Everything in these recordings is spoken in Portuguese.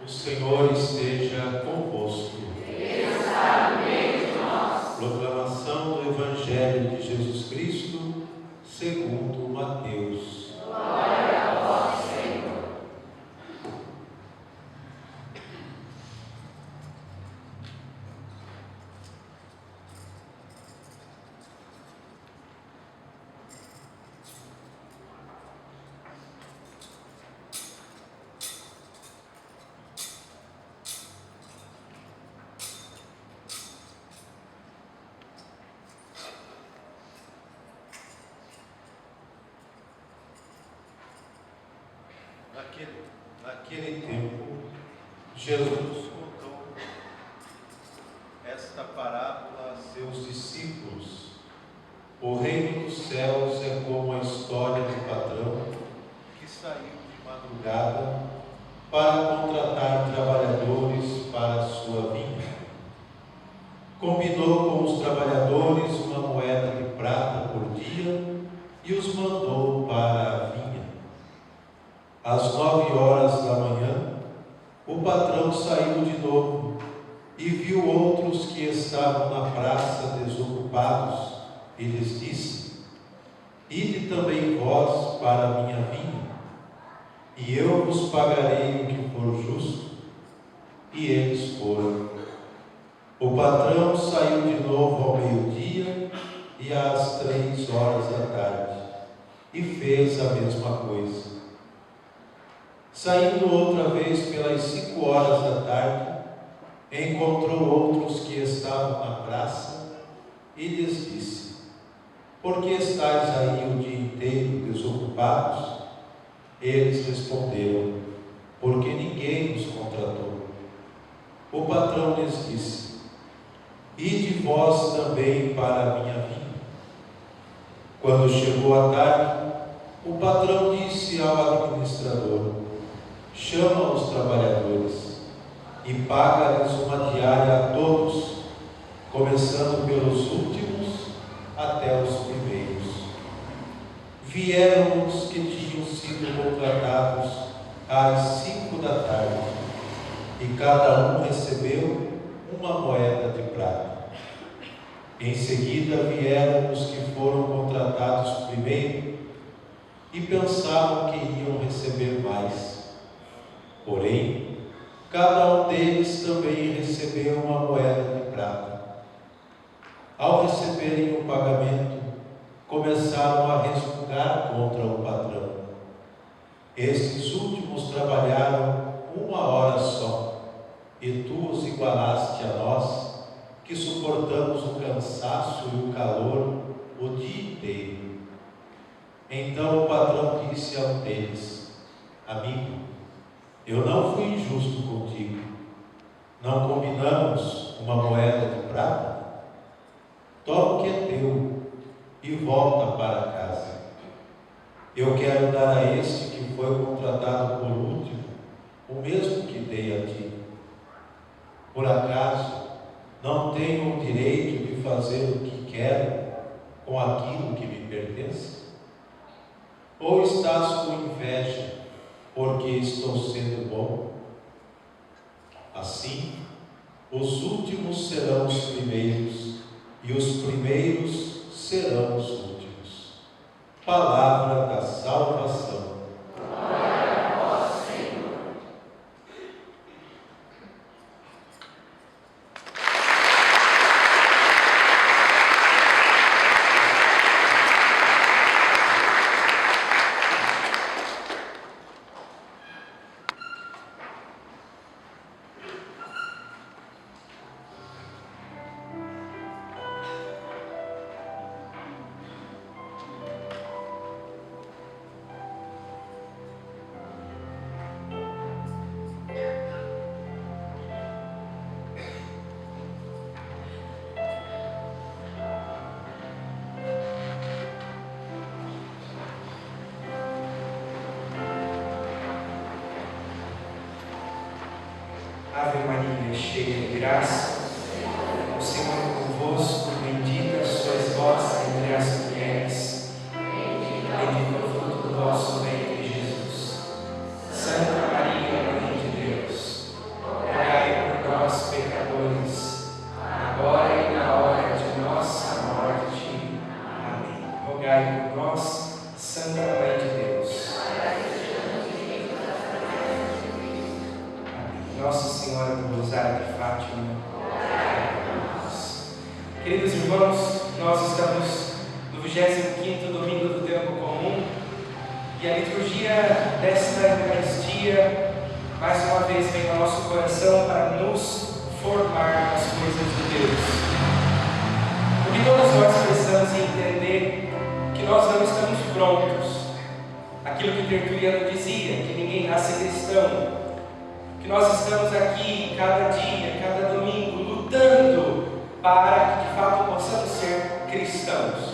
O Senhor esteja convosco. Ele está no meio de nós. Proclamação do Evangelho de Jesus Cristo, segundo Mateus. Glória a vós, Senhor. Naquele tempo, Jesus contou esta parábola a seus discípulos. O reino dos céus é como a história do patrão que saiu de madrugada para contratar trabalhadores para a sua vinha. Combinou com os trabalhadores uma moeda de prata por dia e os mandou para a vinha. Às 9 horas da manhã, o patrão saiu de novo e viu outros que estavam na praça desocupados e lhes disse: Ide também vós para a minha vinha, e eu vos pagarei o que for justo. E eles foram. O patrão saiu de novo ao meio-dia e às 3 horas da tarde, e fez a mesma coisa. Saindo outra vez pelas 5 horas da tarde, encontrou outros que estavam na praça e lhes disse: Por que estáis aí o dia inteiro desocupados? Eles responderam: Porque ninguém nos contratou. O patrão lhes disse: Ide vós também para a minha vinha. Quando chegou a tarde, o patrão disse ao administrador: Chama os trabalhadores e paga-lhes uma diária a todos, começando pelos últimos até os primeiros. Vieram os que tinham sido contratados às 5 da tarde, e cada um recebeu uma moeda de prata. Em seguida vieram os que foram contratados primeiro e pensavam que iriam receber mais. Porém, cada um deles também recebeu uma moeda de prata. Ao receberem o pagamento, começaram a resmungar contra o patrão. Estes últimos trabalharam 1 hora só, e tu os igualaste a nós, que suportamos o cansaço e o calor o dia inteiro. Então o patrão disse a um deles: Amigo, eu não fui injusto contigo. Não combinamos uma moeda de prata? Toma o que é teu e volta para casa. Eu quero dar a este que foi contratado por último o mesmo que dei a ti. Por acaso não tenho o direito de fazer o que quero com aquilo que me pertence? Ou estás com inveja porque estou sendo bom? Assim, os últimos serão os primeiros, e os primeiros serão os últimos. Palavra da salvação. Glória a vós, Senhor. Ave Maria, cheia de graça, o Senhor é convosco, bendita sois vós entre as mulheres, bendito é o fruto do vosso ventre, Jesus. Santa Maria, Mãe de Deus, Nossa Senhora do Rosário de Fátima. Queridos irmãos, nós estamos no 25º domingo do tempo comum e a liturgia desta Eucaristia mais uma vez vem ao nosso coração para nos formar nas coisas de Deus. Porque todos nós precisamos entender que nós não estamos prontos. Aquilo que Tertuliano dizia, que ninguém nasce cristão, que nós estamos aqui cada dia, cada domingo, lutando para que de fato possamos ser cristãos,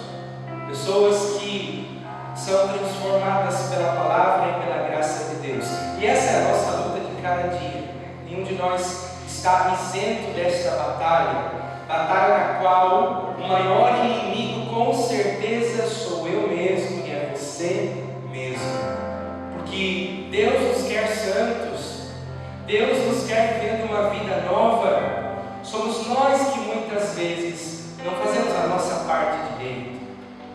pessoas que são transformadas pela palavra e pela graça de Deus. E essa é a nossa luta de cada dia. Nenhum de nós está isento desta batalha na qual o maior inimigo com certeza sou eu mesmo e é você mesmo. Porque Deus nos quer santos, Deus nos quer vivendo uma vida nova. Somos nós que muitas vezes não fazemos a nossa parte direito.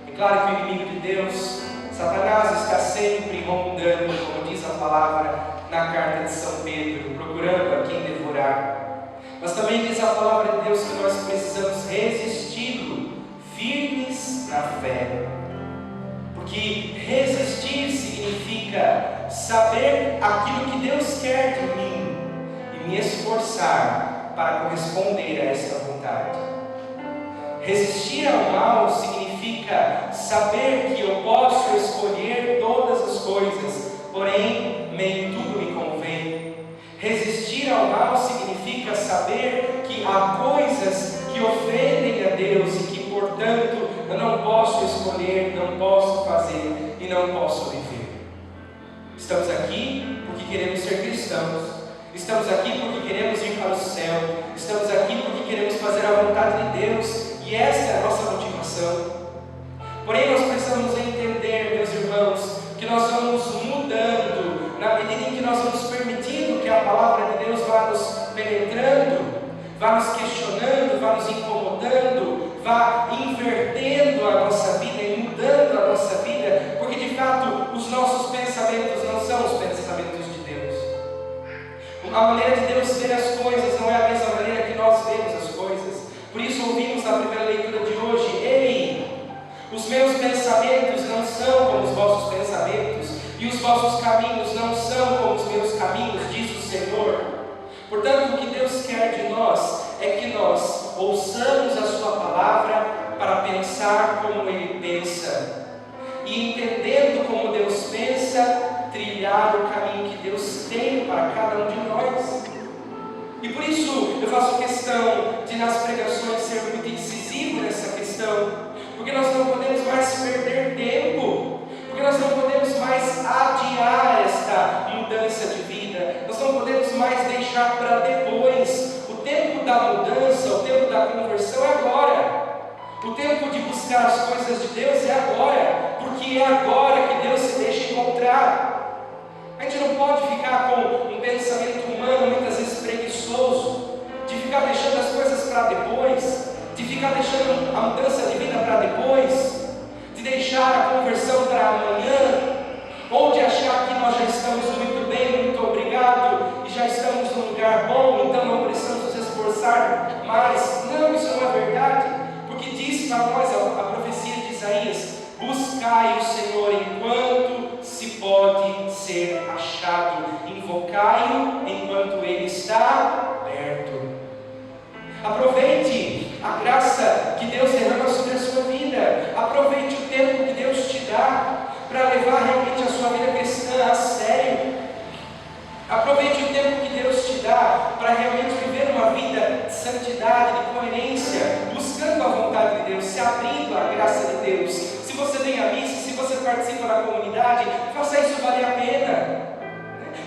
É claro que o inimigo de Deus, Satanás, está sempre rondando, como diz a palavra na carta de São Pedro, procurando a quem devorar. Mas também diz a palavra de Deus que nós precisamos resisti-lo, firmes na fé. Porque resistir significa saber aquilo que Deus quer de mim e me esforçar para corresponder a esta vontade. Resistir ao mal significa saber que eu posso escolher todas as coisas, porém nem tudo me convém. Resistir ao mal significa saber que há coisas que ofendem a Deus e que, portanto, eu não posso escolher, não posso fazer e não posso viver. Estamos aqui porque queremos ser cristãos. Estamos aqui porque queremos ir para o céu. Estamos aqui porque queremos fazer a vontade de Deus. E esta é a nossa motivação. Porém, nós precisamos entender, meus irmãos, que nós vamos mudando na medida em que nós vamos permitindo que a palavra de Deus vá nos penetrando, vá nos questionando, vá nos incomodando, vá invertendo a nossa vida e mudando a nossa vida, porque de fato os nossos pensamentos não são os pensamentos de Deus. A maneira de Deus ver as coisas não é a mesma maneira que nós vemos as coisas. Por isso ouvimos na primeira leitura de hoje: ei, os meus pensamentos não são como os vossos pensamentos, e os vossos caminhos não são como os meus caminhos, diz o Senhor. Portanto, o que Deus quer de nós é que nós ouçamos a sua palavra para pensar como Ele pensa, e entendendo como Deus pensa, trilhar o caminho que Deus tem para cada um de nós. E por isso eu faço questão de nas pregações ser muito incisivo nessa questão, porque nós não podemos mais perder tempo, porque nós não podemos mais adiar esta mudança de vida, nós não podemos mais deixar para depois. O tempo da mudança, o tempo da conversão é agora. O tempo de buscar as coisas de Deus é agora, porque é agora que Deus se deixa encontrar. A gente não pode ficar com um pensamento humano muitas vezes preguiçoso, de ficar deixando as coisas para depois, de ficar deixando a mudança de vida para depois, de deixar a conversão para amanhã, ou de achar que nós já estamos muito bem, muito obrigado, e já estamos num lugar bom, então não precisamos nos esforçar mais. Não, isso não é verdade, porque diz para nós a profecia de Isaías: buscai o Senhor enquanto se pode ser achado, invocai-o enquanto Ele está perto. Aproveite a graça que Deus derrama sobre a sua vida, aproveite o tempo que Deus te dá para levar realmente a sua vida cristã a sério. Aproveite o tempo que Deus te dá para realmente viver uma vida de santidade, de coerência, buscando a vontade de Deus, se abrindo à graça de Deus. Se você vem à missa, se você participa da comunidade, faça isso valer a pena.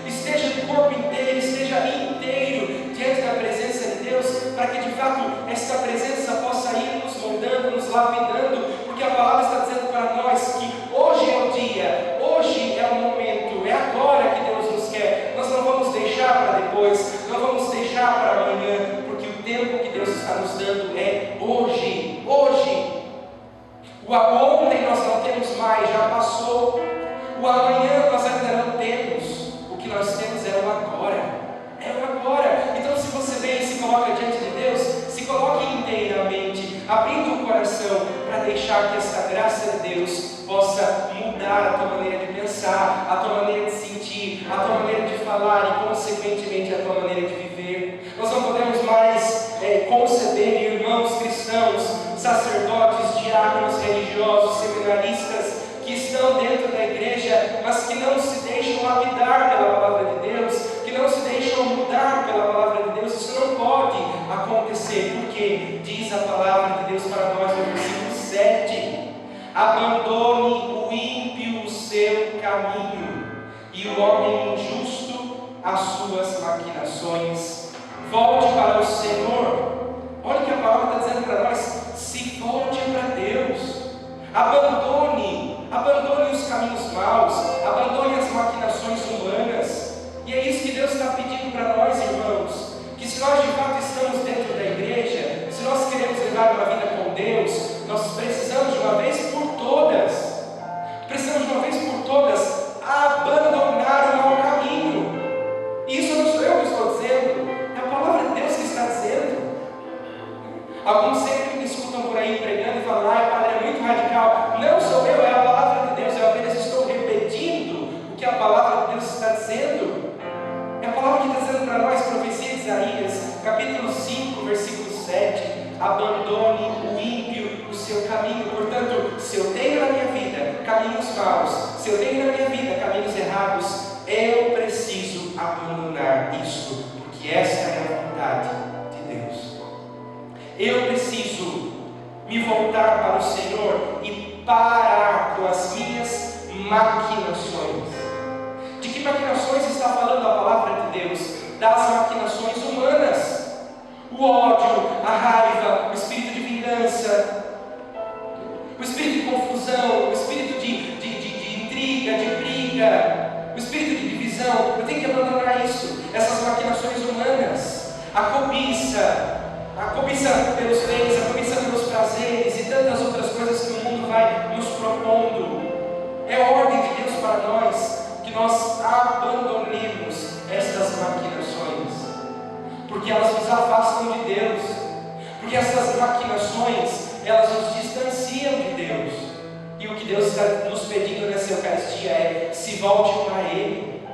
Esteja de corpo inteiro, esteja inteiro diante da presença de Deus, para que de fato esta presença possa ir nos moldando, nos lapidando, porque a palavra está dizendo para nós que hoje é o dia, hoje é o momento, é agora que Deus nos quer. Nós não vamos deixar para depois, não vamos deixar para amanhã, porque o tempo que Deus está nos dando é hoje, hoje. O ontem nós não temos mais, já passou. O amanhã nós ainda não temos. O que nós temos é o agora. É o agora. deixar que essa graça de Deus possa mudar a tua maneira de pensar, a tua maneira de sentir, a tua maneira de falar e, consequentemente, a tua maneira de viver. Nós não podemos mais conceber irmãos cristãos, sacerdotes, diáconos, religiosos, seminaristas, que estão dentro da igreja, mas que não se deixam lapidar pela palavra de Deus, que não se deixam mudar pela palavra de Deus. Isso não pode acontecer, porque diz a palavra de Deus para nós no versículo 7: abandone o ímpio o seu caminho, e o homem injusto as suas maquinações. Volte para o Senhor. Olha o que a palavra está dizendo para nós: se volte para Deus. Abandone os caminhos maus, abandone as maquinações humanas. E é isso que Deus está pedindo para nós, irmãos, que se nós de fato estamos dentro da igreja, se nós queremos levar uma vida com Deus, nós precisamos de uma vez por todas, abandonar o mau caminho. E isso não sou eu que estou dizendo, é a palavra de Deus que está dizendo. Alguns sempre me escutam por aí pregando e falam: padre, é muito radical. Não sou eu, é a palavra de Deus. Eu apenas estou repetindo o que a palavra de Deus está dizendo. É a palavra que está dizendo para nós, profecia de Isaías, capítulo 5, versículo 7: abandone o ímpio o seu caminho. Portanto, se eu tenho na minha vida caminhos maus, se eu tenho na minha vida caminhos errados, eu preciso abandonar isso, porque esta é a vontade de Deus. Eu preciso me voltar para o Senhor e parar com as minhas maquinações. De que maquinações está falando a palavra de Deus? Das maquinações humanas. O ódio, a raiva, o espírito de vingança, o espírito de confusão, o espírito de intriga, de briga, o espírito de divisão. Eu tenho que abandonar isso, essas maquinações humanas. A cobiça pelos bens, a cobiça pelos prazeres e tantas outras coisas que o mundo vai nos propondo. É ordem de Deus para nós que nós abandonemos estas maquinações, porque elas nos afastam de Deus, porque essas maquinações, elas nos distanciam de Deus. E o que Deus está nos pedindo nessa Eucaristia é: se volte para Ele,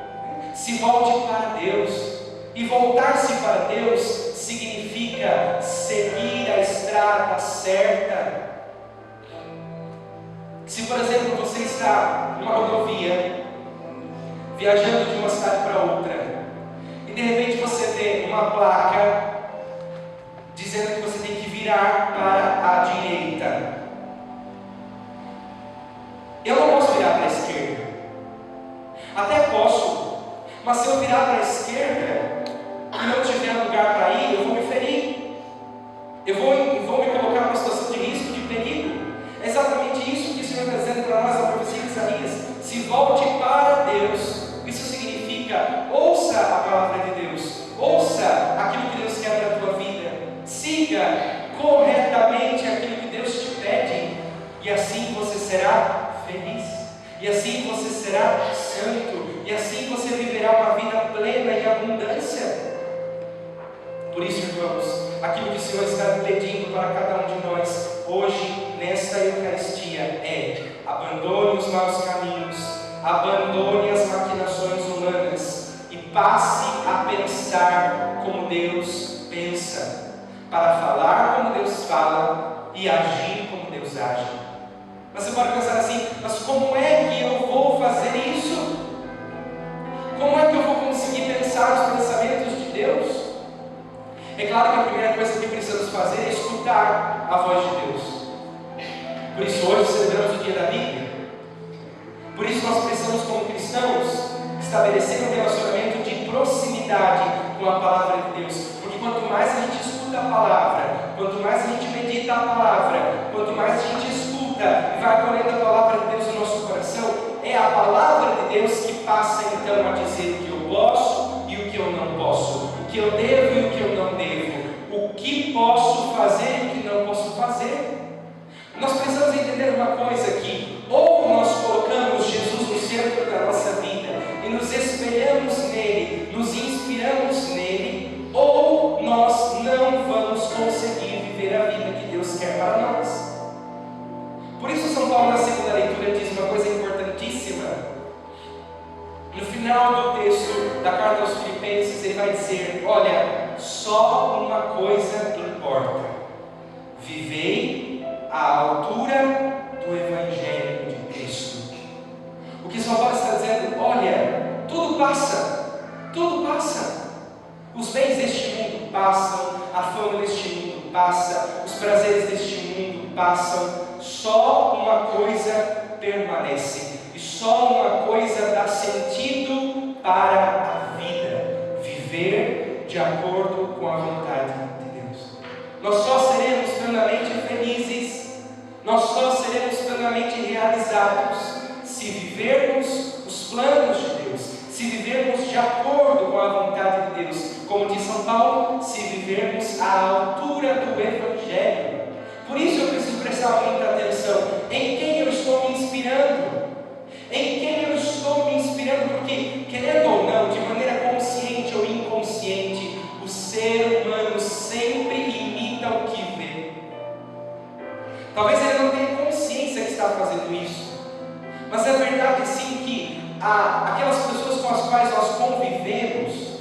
se volte para Deus. E voltar-se para Deus significa seguir a estrada certa. Se, por exemplo, você está numa rodovia, viajando de uma cidade para outra, e de repente você vê uma placa dizendo que você tem que virar para a direita. Eu não posso virar para a esquerda. Até posso, mas se eu virar para a esquerda e não tiver lugar para ir, eu vou me ferir. Eu vou me colocar numa situação de risco, de perigo. É exatamente isso que o Senhor está dizendo para nós na profecia de Isaías: se volte para Deus. Isso significa: ouça a palavra de Deus, ouça aquilo que Deus quer para a tua vida, siga corretamente aquilo que Deus te pede, e assim você será feliz, e assim você será santo, e assim você viverá uma vida plena e abundância. Por isso, irmãos, aquilo que o Senhor está pedindo para cada um de nós hoje, nesta Eucaristia, é: abandone os maus caminhos, abandone as maquinações humanas e passe a pensar como Deus pensa, para falar como Deus fala e agir como Deus age. Mas você pode pensar assim: mas como é que eu vou fazer isso? Como é que eu vou conseguir pensar os pensamentos de Deus? É claro que a primeira coisa que precisamos fazer é escutar a voz de Deus. Por isso hoje celebramos o dia da Bíblia. Por isso nós precisamos, como cristãos, estabelecer um relacionamento de proximidade com a palavra de Deus. Porque quanto mais a gente escuta a palavra, quanto mais a gente medita a palavra, quanto mais a gente escuta e vai acolhendo a palavra de Deus no nosso coração, é a palavra de Deus que passa então a dizer o que eu posso e o que eu não posso, o que eu devo e o que eu não devo, o que posso fazer e o que não posso fazer. Nós precisamos entender uma coisa aqui: ou nós colocamos Jesus no centro da nossa vida e nos espelhamos nele, nos inspiramos nele, ou nós não vamos conseguir viver a vida que Deus quer para nós. dizer: olha, só uma coisa importa: vivei à altura do Evangelho de Cristo. O que São Paulo está dizendo: olha, tudo passa, tudo passa. Os bens deste mundo passam, a fama deste mundo passa, os prazeres deste mundo passam. Só uma coisa permanece, e só uma coisa dá sentido para a vida: viver de acordo com a vontade de Deus. Nós só seremos plenamente felizes, nós só seremos plenamente realizados se vivermos os planos de Deus, se vivermos de acordo com a vontade de Deus, como diz São Paulo, se vivermos à altura do Evangelho. Por isso eu preciso prestar muita atenção em quem eu estou me inspirando, em quem eu estou me inspirando, porque, querendo ou não, de maneira consciente ou inconsciente, o ser humano sempre imita o que vê. Talvez ele não tenha consciência que está fazendo isso, mas é verdade sim que aquelas pessoas com as quais nós convivemos,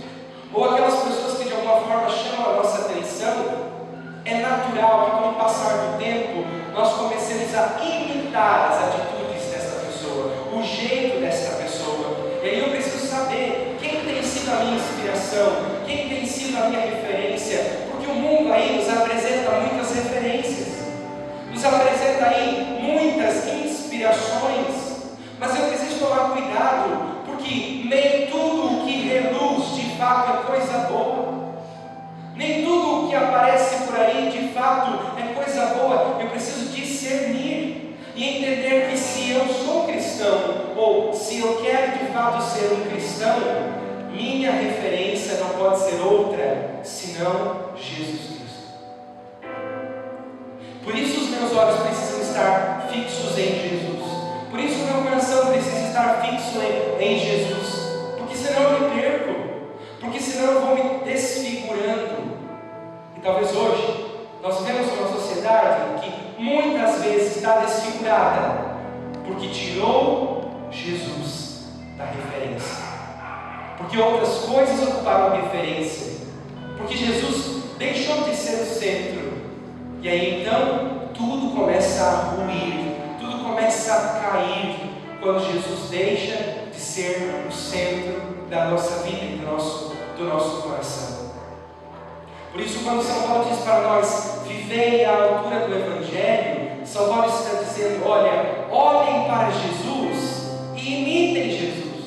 ou aquelas pessoas que de alguma forma chamam a nossa atenção, é natural que com o passar do tempo nós comecemos a imitar as atitudes dessa pessoa, o jeito dessa pessoa. E aí eu preciso saber quem tem sido a minha inspiração, quem tem sido a minha referência, porque o mundo aí nos apresenta muitas referências, nos apresenta aí muitas inspirações, mas eu preciso tomar cuidado, porque nem tudo o que reluz de fato é coisa boa, nem tudo o que aparece por aí de fato é coisa boa. Eu preciso discernir e entender que se eu sou cristão, ou se eu quero de fato ser um cristão, minha referência não pode ser outra senão Jesus Cristo. Por isso os meus olhos precisam estar fixos em Jesus, por isso o meu coração precisa estar fixo em Jesus, porque senão eu me perco, porque senão eu vou me desfigurando. E talvez hoje nós vemos uma sociedade que muitas vezes está desfigurada, porque tirou Jesus da referência, porque outras coisas ocuparam a referência, porque Jesus deixou de ser o centro, e aí então tudo começa a ruir, tudo começa a cair, quando Jesus deixa de ser o centro da nossa vida e do nosso coração. Por isso, quando São Paulo diz para nós: vivei à altura do Evangelho, São Paulo está dizendo: olha, olhem para Jesus e imitem Jesus.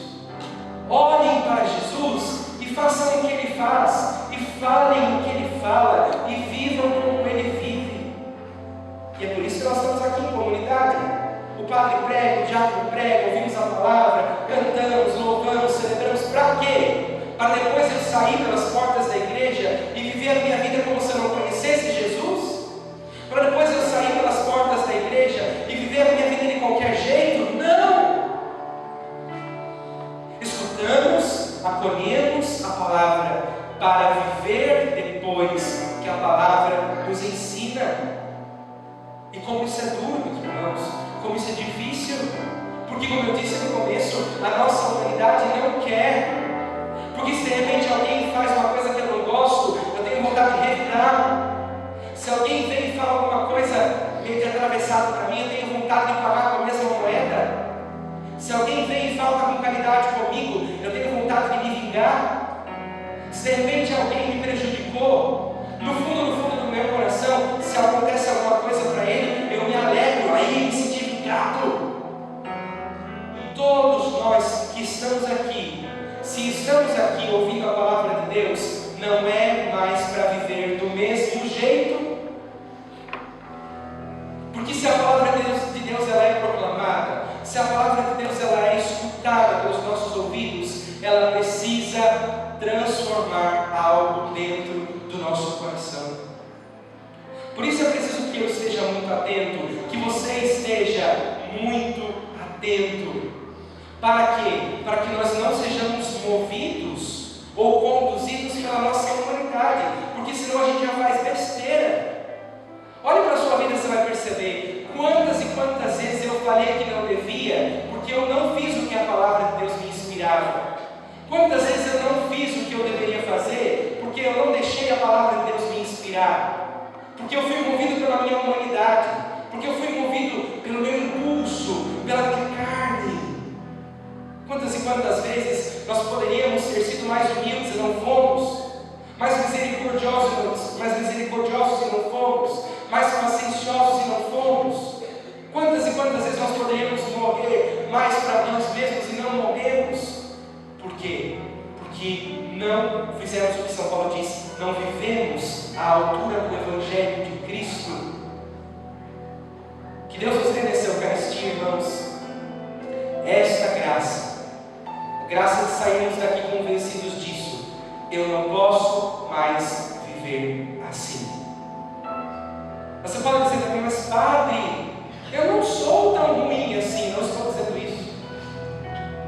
Olhem para Jesus e façam o que Ele faz, e falem o que Ele fala, e vivam como Ele vive. E é por isso que nós estamos aqui em comunidade. O padre prega, o diácono prega, ouvimos a palavra, cantamos, louvamos, celebramos. Para quê? Para depois eu sair pelas portas da igreja e viver a minha vida como se eu não conhecesse Jesus? Para depois eu sair pelas portas da igreja e viver a minha vida de qualquer jeito? Não! Escutamos, acolhemos a palavra para viver depois que a palavra nos ensina. E como isso é duro, meus irmãos, como isso é difícil, porque, como eu disse no começo, a nossa humanidade não quer. Porque se de repente alguém faz uma coisa que eu não gosto, eu tenho vontade de revidar. Se alguém vem e fala alguma coisa meio de atravessado para mim, eu tenho vontade de pagar com a mesma moeda. Se alguém vem e fala com caridade comigo, eu tenho vontade de me vingar. Se de repente alguém me prejudicou, no fundo do meu coração, se acontece alguma coisa para ele, eu me alegro, aí me senti vingado. E todos nós que estamos aqui, se estamos aqui ouvindo a palavra de Deus, não é mais para viver do mesmo jeito. Porque se a palavra de Deus ela é proclamada, se a palavra de Deus ela é escutada pelos nossos ouvidos, ela precisa transformar algo dentro do nosso coração. Por isso é preciso que eu esteja muito atento, que você esteja muito atento. Para quê? Para que nós não sejamos movidos ou conduzidos pela nossa humanidade, porque senão a gente já faz besteira. Olhe para a sua vida, você vai perceber quantas e quantas vezes eu falei que não devia, porque eu não fiz o que a palavra de Deus me inspirava. Quantas vezes eu não fiz o que eu deveria fazer, desejar, porque eu fui movido pela minha humanidade, porque eu fui movido pelo meu impulso, pela minha carne. Quantas e quantas vezes nós poderíamos ter sido mais humildes e não fomos, mais misericordiosos e não fomos, mais pacienciosos e não fomos. Quantas e quantas vezes nós poderíamos morrer mais para nós mesmos e não morremos? Por quê? Porque não fizemos o que São Paulo diz, não vivemos à altura do Evangelho de Cristo. Que Deus nos dê nessa Eucaristia, irmãos, esta graça, a graça de sairmos daqui convencidos disso. Eu não posso mais viver assim. Você pode dizer para mim, mas Padre, eu não sou tão ruim assim. Não estou dizendo isso.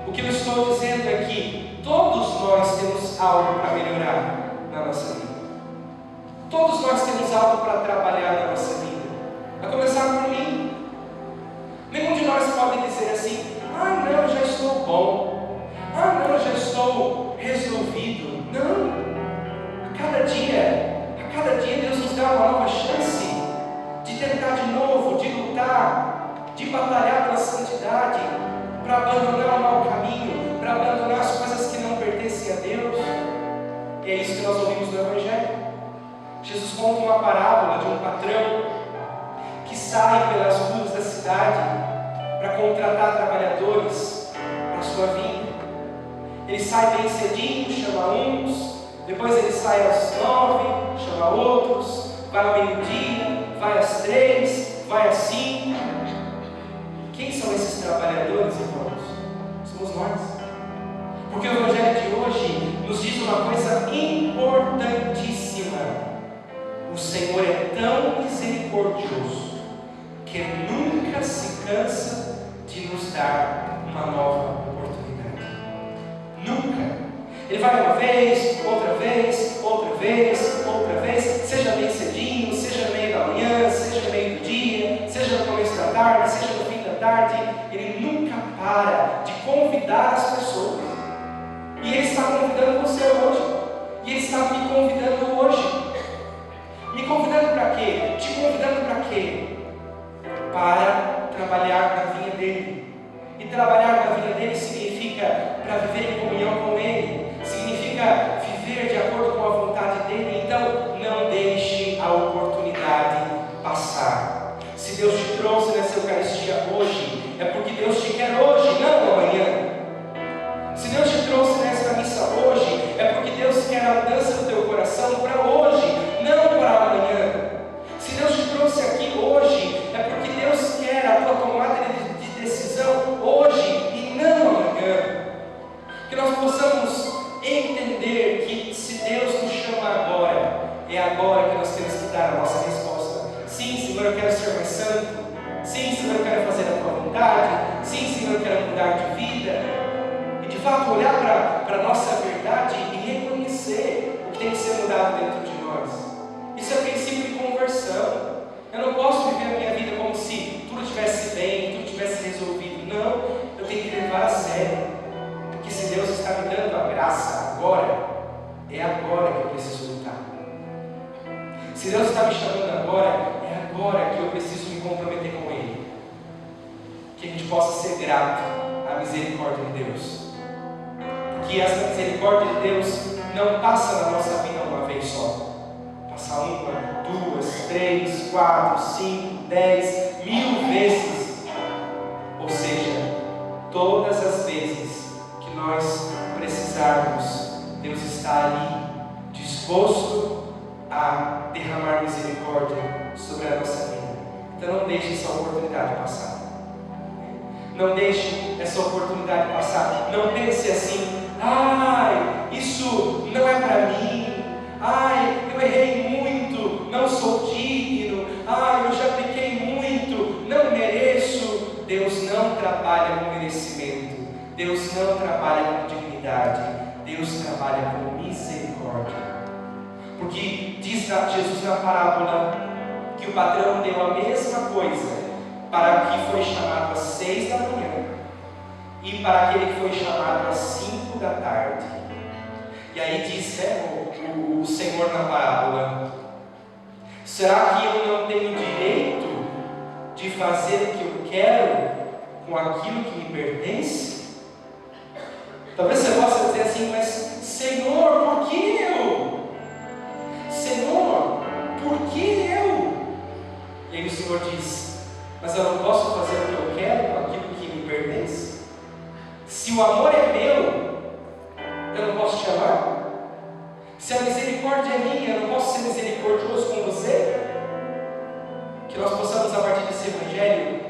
O que eu estou dizendo é que todos nós temos algo para melhorar na nossa vida. Todos nós temos algo para trabalhar na nossa vida. A começar por mim. Nenhum de nós pode dizer assim: ah, não, eu já estou bom. Ah, não, eu já estou resolvido. Não. A cada dia Deus nos dá uma nova chance de tentar de novo, de lutar, de batalhar pela santidade, para abandonar o mau caminho, para abandonar as coisas que não pertencem a Deus. E é isso que nós ouvimos no Evangelho. Jesus conta uma parábola de um patrão que sai pelas ruas da cidade para contratar trabalhadores para a sua vinha. Ele sai bem cedinho, chama uns, depois ele sai às 9, chama outros, vai ao meio-dia, vai às 3, vai às 5. Quem são esses trabalhadores, irmãos? Somos nós. Porque o Evangelho de hoje nos diz uma coisa importantíssima: o Senhor é tão misericordioso que nunca se cansa de nos dar uma nova oportunidade. Nunca. Ele vai uma vez, outra vez, outra vez, outra vez, seja bem cedinho, seja no meio da manhã, seja no meio do dia, seja no começo da tarde, seja no fim da tarde. Ele nunca para de convidar as pessoas. E Ele está convidando você hoje. E Ele está me convidando hoje. Me convidando para quê? Te convidando para quê? Para trabalhar na vinha dEle. E trabalhar na vinha dEle significa para viver em comunhão com Ele. Significa viver de acordo com a vontade dEle. Então, não deixe a oportunidade passar. Se Deus te trouxe nessa Eucaristia hoje, é porque Deus te quer hoje, não amanhã. Se Deus te trouxe nessa missa hoje, é porque Deus quer a mudança do teu coração para hoje, não para amanhã. Se Deus te trouxe aqui hoje, é porque Deus quer a tua tomada de decisão hoje e não amanhã. Que nós possamos entender que se Deus nos chama agora, é agora que nós temos que dar a nossa resposta. Sim, Senhor, eu quero ser mais santo. Sim, Senhor, eu quero fazer a tua vontade. Sim, Senhor, eu quero mudar de vida. E de fato olhar para a nossa verdade e reconhecer o que tem que ser mudado dentro de nós. Isso é princípio de conversão. Eu não posso viver a minha vida como se tudo estivesse bem, tudo estivesse resolvido. Não, eu tenho que levar a sério. Porque se Deus está me dando a graça agora, é agora que eu preciso lutar. Se Deus está me chamando agora, é agora que eu preciso me comprometer com Ele. Que a gente possa ser grato à misericórdia de Deus. Porque essa misericórdia de Deus não passa na nossa vida uma vez só. Passa 1, 2, 3, 4, 5, 10, 1000 vezes. Ou seja, todas as vezes que nós precisarmos, Deus está ali, disposto a derramar misericórdia sobre a nossa vida. Então não deixe essa oportunidade passar. Não deixe essa oportunidade passar. Não pense assim: ai, isso não é para mim. Ai, eu errei muito, não sou digno. Ai, eu já pequei muito, não mereço. Deus não trabalha com merecimento. Deus não trabalha com dignidade. Deus trabalha com misericórdia. Porque diz Jesus na parábola que o patrão deu a mesma coisa para que foi chamado às 6 da manhã e para aquele que foi chamado às 5 da tarde. E aí diz o Senhor na parábola: Será que eu não tenho direito de fazer o que eu quero com aquilo que me pertence? Talvez você possa dizer assim, mas Senhor, por que eu? Senhor, por que eu? E aí o Senhor diz, mas eu não posso fazer o que eu quero com aquilo que me pertence? Se o amor é meu, eu não posso te amar? Se a misericórdia é minha, eu não posso ser misericordioso com você? Que nós possamos, a partir desse Evangelho,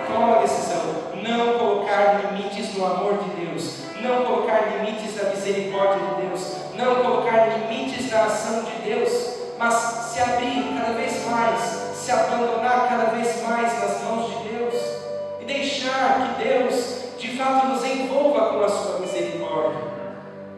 tomar uma decisão: não colocar limites no amor de Deus, não colocar limites na misericórdia de Deus, não colocar limites na ação de Deus, mas se abrir cada vez mais, se abandonar cada vez mais nas mãos de Deus e deixar que Deus de fato nos envolva com a sua misericórdia.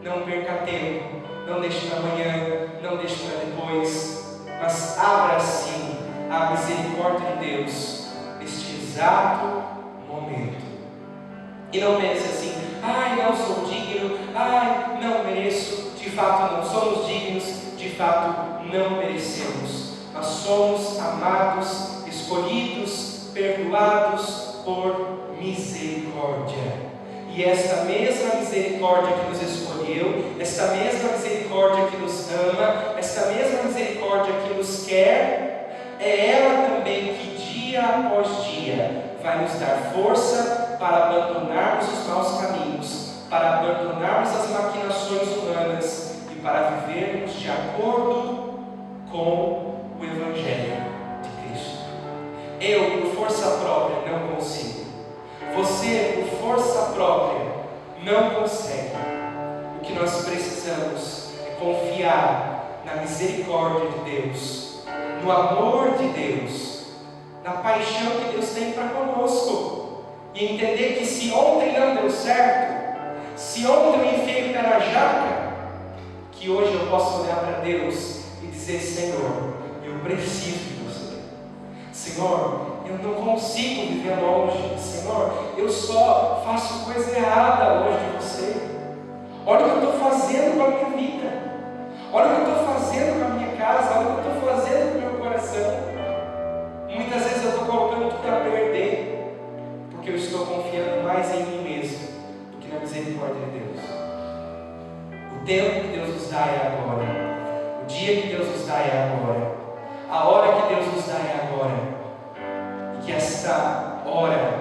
Não perca tempo, não deixe para amanhã, não deixe para depois, mas abra sim a misericórdia de Deus neste exato momento. E não pense assim: ai, não sou digno, ai, não mereço. De fato não somos dignos, de fato não merecemos. Nós somos amados, escolhidos, perdoados por misericórdia. E esta mesma misericórdia que nos escolheu, esta mesma misericórdia que nos ama, esta mesma misericórdia que nos quer, é ela também que dia após dia vai nos dar força para abandonarmos os maus caminhos, para abandonarmos as maquinações humanas e para vivermos de acordo com o Evangelho de Cristo. Eu, por força própria, não consigo. Você, por força própria, não consegue. O que nós precisamos é confiar na misericórdia de Deus, no amor de Deus, na paixão que Deus tem para conosco, e entender que se ontem não deu certo, se ontem eu enfiei o pé na jaca, que hoje eu posso olhar para Deus e dizer: Senhor, eu preciso de você. Senhor, eu não consigo viver longe. Senhor, eu só faço coisa errada longe de você. Olha o que eu estou fazendo com a minha vida. Olha o que eu estou fazendo com a minha casa. Olha o que eu estou fazendo com o meu coração. Muitas vezes eu estou colocando tudo a perder, porque eu estou confiando mais em mim mesmo do que na misericórdia de Deus. O tempo que Deus nos dá é agora. O dia que Deus nos dá é agora. A hora que Deus nos dá é agora. Que esta hora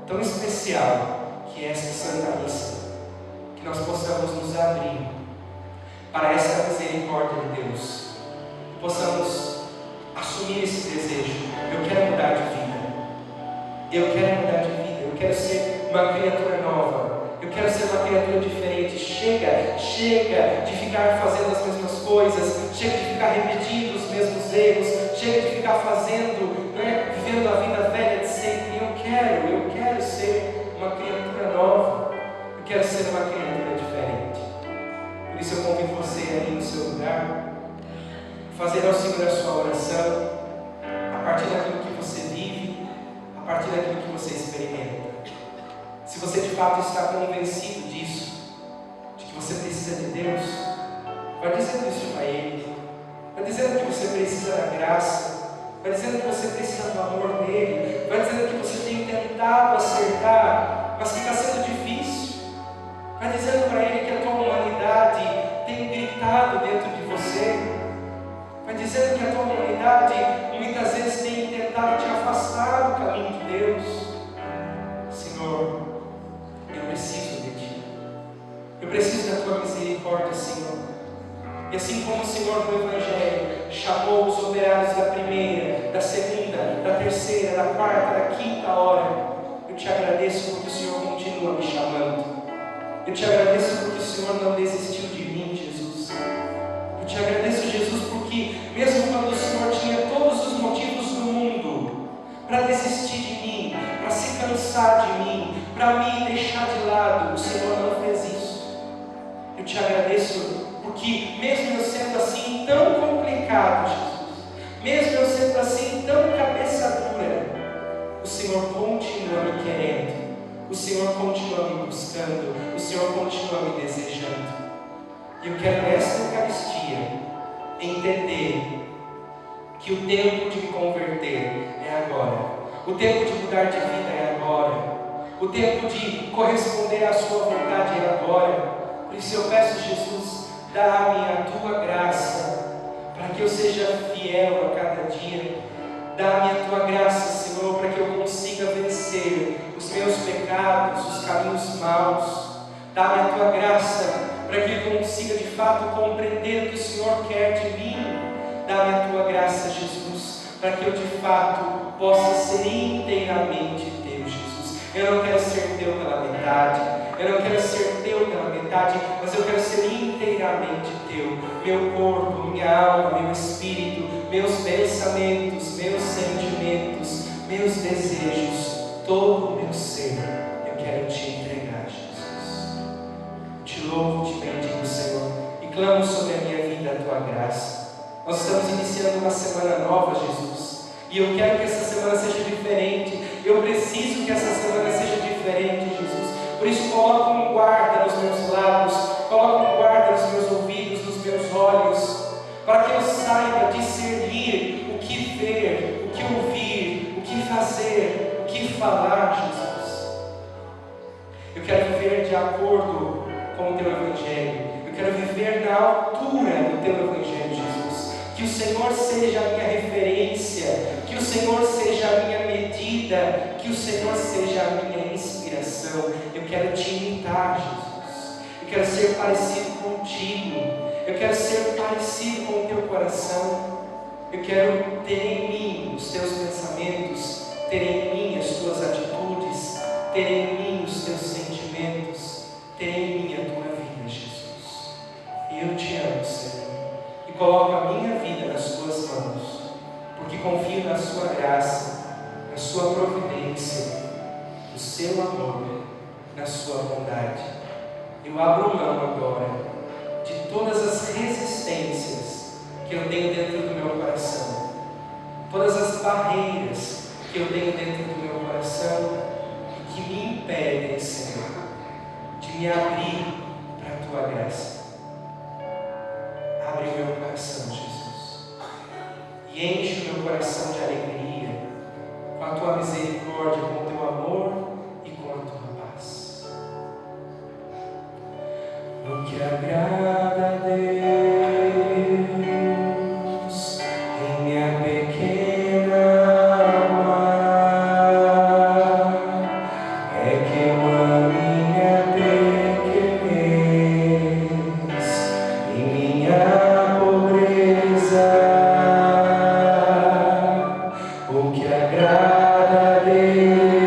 tão especial, que é esta Santa Missa, que nós possamos nos abrir para essa misericórdia de Deus, que possamos assumir esse desejo: eu quero mudar de vida, eu quero mudar de vida, eu quero ser uma criatura nova, eu quero ser uma criatura diferente. Chega de ficar fazendo as mesmas coisas, chega de ficar repetindo os mesmos erros, chega de ficar fazendo, vivendo a vida velha de sempre. Eu quero ser uma criatura nova, eu quero ser uma criatura diferente. Por isso eu convido você aí no seu lugar, fazer ao Senhor a sua oração, a partir daquilo que você vive, a partir daquilo que você experimenta. Se você de fato está convencido disso, de que você precisa de Deus, vai dizendo isso para Ele, vai dizendo que você precisa da graça, vai dizendo que você precisa do amor dele, vai dizendo que você tem tentado acertar, mas que está sendo difícil, vai dizendo para ele que a tua humanidade tem gritado dentro de você, vai dizendo que a tua humanidade muitas vezes tem tentado te afastar do caminho de Deus. Senhor, eu preciso de Ti, eu preciso da Tua misericórdia, Senhor. E assim como o Senhor no Evangelho chamou os operários da primeira, da segunda, da terceira, da quarta, da quinta hora, eu te agradeço porque o Senhor continua me chamando. Eu te agradeço porque o Senhor não desistiu de mim, Jesus. Eu te agradeço, Jesus, porque mesmo quando o Senhor tinha todos os motivos do mundo para desistir de mim, para se cansar de mim, para me deixar de lado, o Senhor não fez isso. Eu te agradeço porque mesmo eu sendo assim tão complicado, Jesus, mesmo eu sendo assim tão cabeça dura, o Senhor continua me querendo, o Senhor continua me buscando, o Senhor continua me desejando. E eu quero nesta Eucaristia entender que o tempo de me converter é agora, o tempo de mudar de vida é agora, o tempo de corresponder à sua vontade é agora. Por isso eu peço, Jesus, dá-me a tua graça, para que eu seja fiel a cada dia. Dá-me a tua graça, Senhor, para que eu consiga vencer os meus pecados, os caminhos maus. Dá-me a tua graça para que eu consiga de fato compreender o que o Senhor quer de mim. Dá-me a tua graça, Jesus, para que eu de fato possa ser inteiramente teu, Jesus. Eu não quero ser teu pela metade, eu não quero ser teu pela metade, mas eu quero ser inteiramente teu. Meu corpo, minha alma, meu espírito, meus pensamentos, meus sentimentos, meus desejos, todo o meu ser, eu quero te entregar, Jesus. Te louvo, te bendigo, Senhor, e clamo sobre a minha vida a tua graça. Nós estamos iniciando uma semana nova, Jesus, e eu quero que essa semana seja diferente. Eu preciso que essa semana seja diferente, Jesus. Por isso, coloca um guarda nos meus lábios, coloca um guarda nos meus ouvidos, nos meus olhos, para que eu saiba discernir o que ver, o que ouvir, o que fazer, o que falar, Jesus. Eu quero viver de acordo com o teu Evangelho. Eu quero viver na altura do teu Evangelho, Jesus. Que o Senhor seja a minha referência, que o Senhor seja a minha medida, que o Senhor seja a minha inspiração. Eu quero te imitar, Jesus. Eu quero ser parecido contigo. Eu quero ser parecido com o teu coração. Eu quero ter em mim os teus pensamentos, ter em mim as tuas atitudes, ter em mim os teus sentimentos, ter em mim a tua vida, Jesus. E eu te amo, Senhor, e coloco a minha vida nas tuas mãos, porque confio na sua graça, na sua providência, no seu amor, na sua bondade. Eu abro mão agora de todas as resistências que eu tenho dentro do meu coração, todas as barreiras que eu tenho dentro do meu coração e que me impedem, Senhor, de me abrir para a tua graça. Abre o meu coração, Jesus, e enche o meu coração de alegria com a tua misericórdia, com o teu amor e com a tua paz. O que agrada a Deus em minha pequena alma é que eu ame minha pequenez e minha pobreza. O que agrada a Deus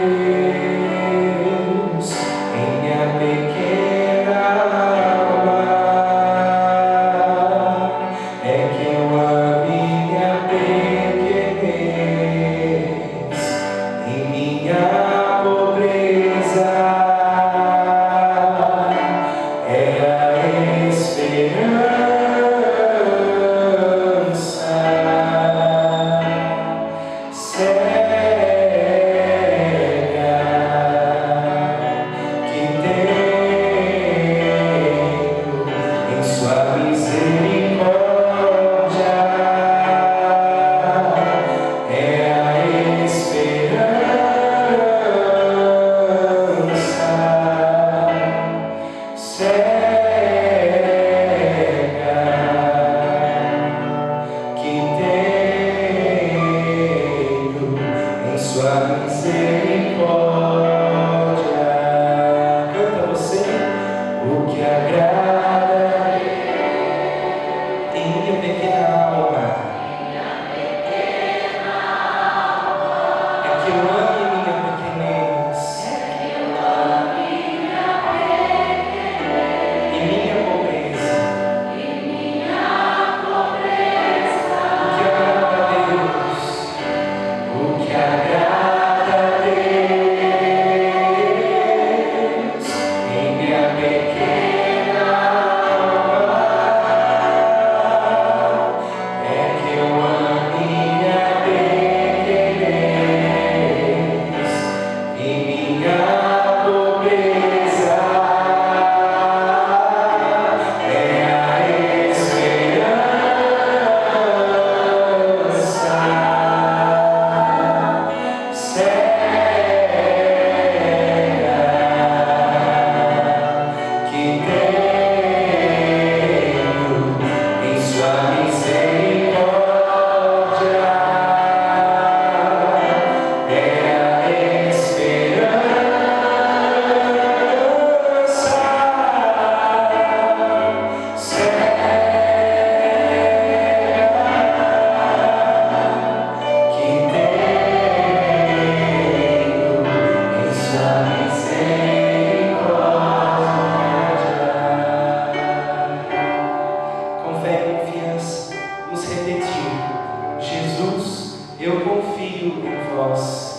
repetir: Jesus, eu confio em vós.